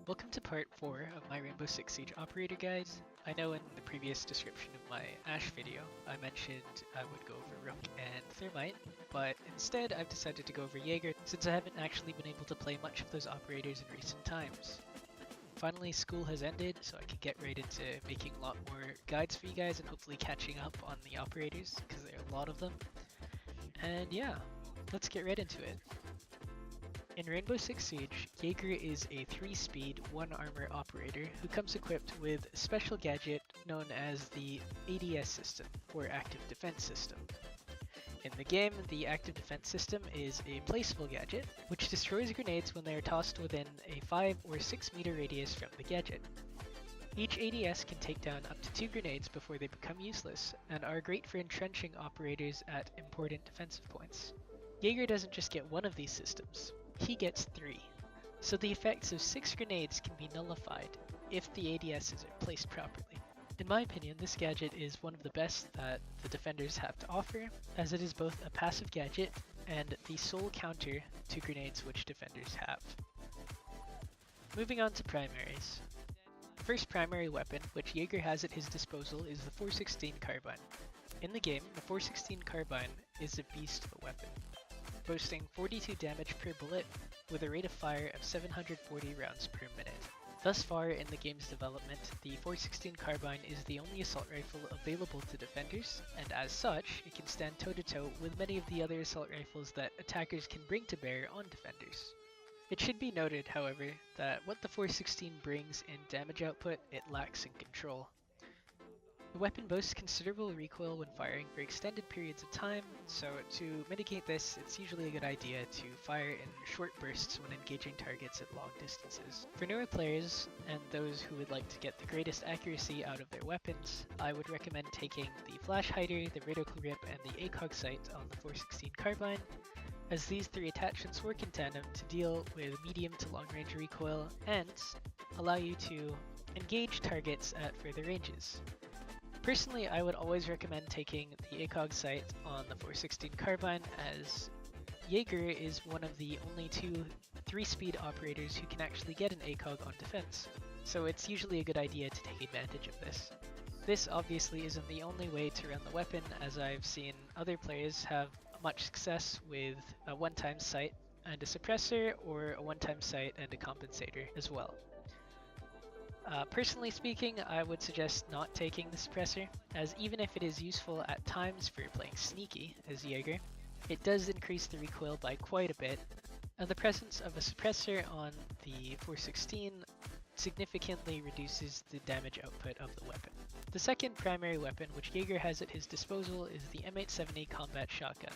Welcome to part 4 of my Rainbow Six Siege operator guide. I know in the previous description of my Ash video, I mentioned I would go over Rook and Thermite, but instead I've decided to go over Jager since I haven't actually been able to play much of those operators in recent times. Finally, school has ended, so I can get right into making a lot more guides for you guys and hopefully catching up on the operators, because there are a lot of them. And yeah, let's get right into it. In Rainbow Six Siege, Jager is a 3-speed, 1-armor operator who comes equipped with a special gadget known as the ADS system, or Active Defense System. In the game, the Active Defense System is a placeable gadget, which destroys grenades when they are tossed within a 5 or 6 meter radius from the gadget. Each ADS can take down up to 2 grenades before they become useless, and are great for entrenching operators at important defensive points. Jager doesn't just get one of these systems. He gets 3, so the effects of 6 grenades can be nullified if the ADSs are placed properly. In my opinion, this gadget is one of the best that the defenders have to offer, as it is both a passive gadget and the sole counter to grenades which defenders have. Moving on to primaries. The first primary weapon which Jager has at his disposal is the 416 carbine. In the game, the 416 carbine is a beast of a weapon, boasting 42 damage per bullet with a rate of fire of 740 rounds per minute. Thus far in the game's development, the 416 carbine is the only assault rifle available to defenders, and as such, it can stand toe-to-toe with many of the other assault rifles that attackers can bring to bear on defenders. It should be noted, however, that what the 416 brings in damage output, it lacks in control. The weapon boasts considerable recoil when firing for extended periods of time, so to mitigate this, it's usually a good idea to fire in short bursts when engaging targets at long distances. For newer players, and those who would like to get the greatest accuracy out of their weapons, I would recommend taking the flash hider, the reticle grip, and the ACOG sight on the 416 carbine, as these 3 attachments work in tandem to deal with medium to long range recoil and allow you to engage targets at further ranges. Personally, I would always recommend taking the ACOG sight on the 416 carbine, as Jager is one of the only 2 3-speed operators who can actually get an ACOG on defense, so it's usually a good idea to take advantage of this. This obviously isn't the only way to run the weapon, as I've seen other players have much success with a one-time sight and a suppressor, or a one-time sight and a compensator as well. Personally speaking, I would suggest not taking the suppressor, as even if it is useful at times for playing sneaky as Jager, it does increase the recoil by quite a bit, and the presence of a suppressor on the 416 significantly reduces the damage output of the weapon. The second primary weapon which Jager has at his disposal is the M870 combat shotgun.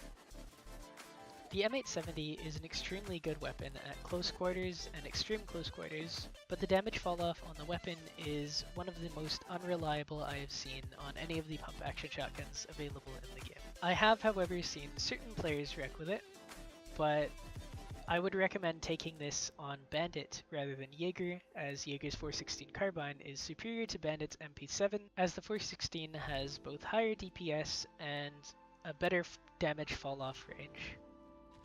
The M870 is an extremely good weapon at close quarters and extreme close quarters, but the damage fall off on the weapon is one of the most unreliable I have seen on any of the pump action shotguns available in the game. I have, however, seen certain players wreck with it, but I would recommend taking this on Bandit rather than Jager, as Jager's 416 carbine is superior to Bandit's MP7, as the 416 has both higher DPS and a better damage fall off range.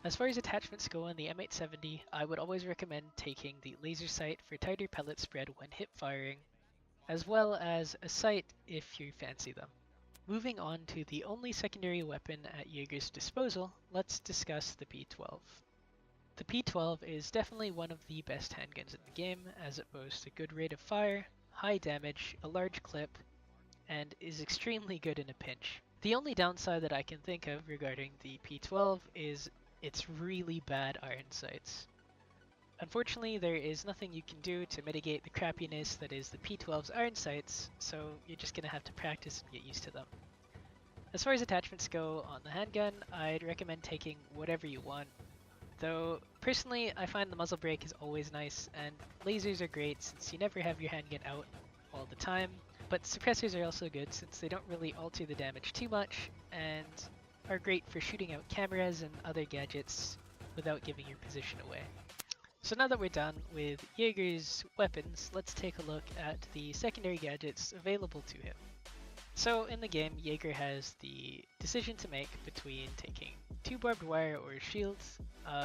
As far as attachments go on the M870, I would always recommend taking the laser sight for tighter pellet spread when hip firing, as well as a sight if you fancy them. Moving on to the only secondary weapon at Jager's disposal, let's discuss the P12. The P12 is definitely one of the best handguns in the game, as it boasts a good rate of fire, high damage, a large clip, and is extremely good in a pinch. The only downside that I can think of regarding the P12 is its really bad iron sights. Unfortunately, there is nothing you can do to mitigate the crappiness that is the P12's iron sights, so you're just gonna have to practice and get used to them. As far as attachments go on the handgun, I'd recommend taking whatever you want, though personally I find the muzzle brake is always nice, and lasers are great since you never have your handgun out all the time, but suppressors are also good since they don't really alter the damage too much, and are great for shooting out cameras and other gadgets without giving your position away. So now that we're done with Jager's weapons, let's take a look at the secondary gadgets available to him. So in the game, Jager has the decision to make between taking 2 barbed wire or shields.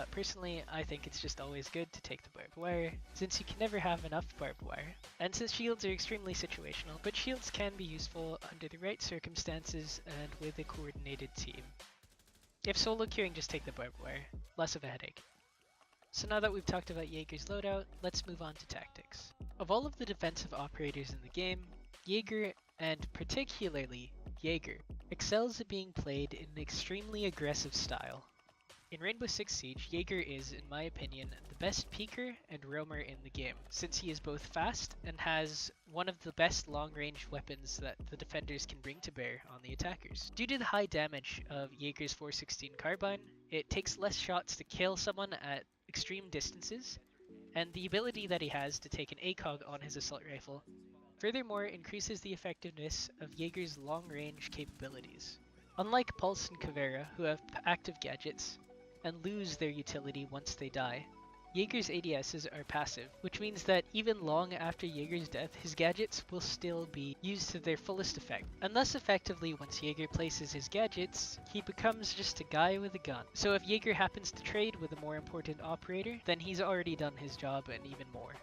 Personally, I think it's just always good to take the barbed wire, since you can never have enough barbed wire, and since shields are extremely situational, but shields can be useful under the right circumstances and with a coordinated team. If solo queuing, just take the barbed wire, less of a headache. So now that we've talked about Jager's loadout, let's move on to tactics. Of all of the defensive operators in the game, Jager, and particularly Jager, excels at being played in an extremely aggressive style. In Rainbow Six Siege, Jager is, in my opinion, the best peeker and roamer in the game, since he is both fast and has one of the best long-range weapons that the defenders can bring to bear on the attackers. Due to the high damage of Jager's 416 carbine, it takes less shots to kill someone at extreme distances, and the ability that he has to take an ACOG on his assault rifle furthermore increases the effectiveness of Jager's long-range capabilities. Unlike Pulse and Caveira, who have active gadgets and lose their utility once they die, Jager's ADSs are passive, which means that even long after Jager's death, his gadgets will still be used to their fullest effect. And thus effectively, once Jager places his gadgets, he becomes just a guy with a gun. So if Jager happens to trade with a more important operator, then he's already done his job and even more.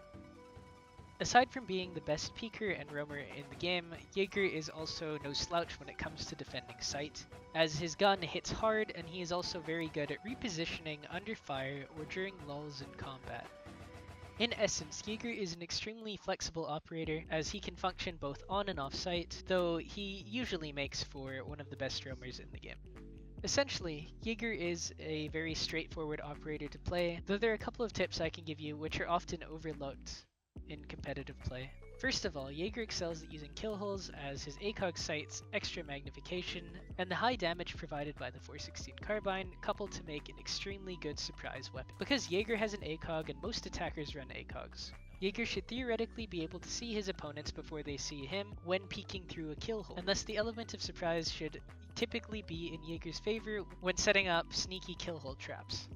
Aside from being the best peeker and roamer in the game, Jager is also no slouch when it comes to defending site, as his gun hits hard and he is also very good at repositioning under fire or during lulls in combat. In essence, Jager is an extremely flexible operator as he can function both on and off site, though he usually makes for one of the best roamers in the game. Essentially, Jager is a very straightforward operator to play, though there are a couple of tips I can give you which are often overlooked in competitive play. First of all, Jager excels at using kill holes as his ACOG sights extra magnification, and the high damage provided by the 416 carbine coupled to make an extremely good surprise weapon. Because Jager has an ACOG and most attackers run ACOGs, Jager should theoretically be able to see his opponents before they see him when peeking through a kill hole, and thus the element of surprise should typically be in Jager's favor when setting up sneaky kill hole traps.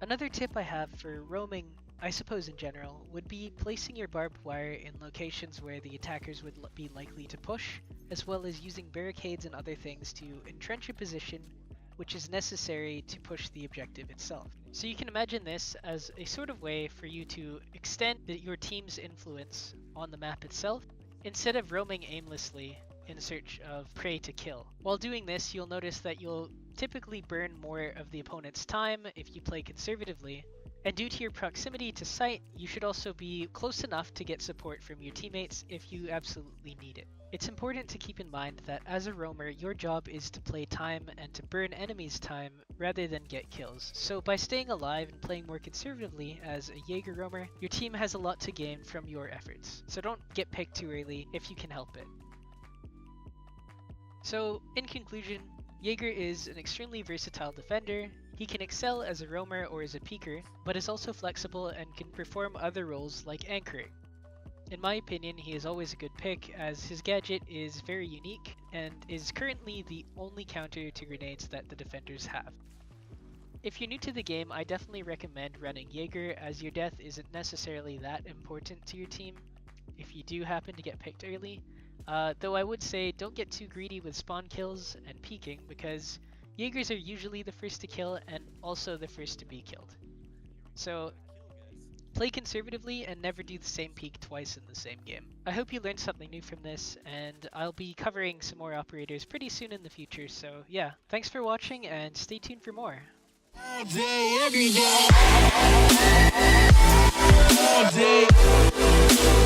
Another tip I have for roaming, I suppose in general, would be placing your barbed wire in locations where the attackers would be likely to push, as well as using barricades and other things to entrench a position which is necessary to push the objective itself. So you can imagine this as a sort of way for you to extend your team's influence on the map itself, instead of roaming aimlessly in search of prey to kill. While doing this, you'll notice that you'll typically burn more of the opponent's time if you play conservatively, and due to your proximity to site, you should also be close enough to get support from your teammates if you absolutely need it. It's important to keep in mind that as a roamer, your job is to play time and to burn enemies' time rather than get kills. So by staying alive and playing more conservatively as a Jager roamer, your team has a lot to gain from your efforts. So don't get picked too early if you can help it. So in conclusion, Jager is an extremely versatile defender. He can excel as a roamer or as a peeker, but is also flexible and can perform other roles like anchoring. In my opinion, he is always a good pick as his gadget is very unique and is currently the only counter to grenades that the defenders have. If you're new to the game, I definitely recommend running Jager as your death isn't necessarily that important to your team if you do happen to get picked early. Though I would say don't get too greedy with spawn kills and peeking because Jagers are usually the first to kill and also the first to be killed. So play conservatively and never do the same peek twice in the same game. I hope you learned something new from this, and I'll be covering some more operators pretty soon in the future, so yeah, thanks for watching and stay tuned for more. All day, every day. All day.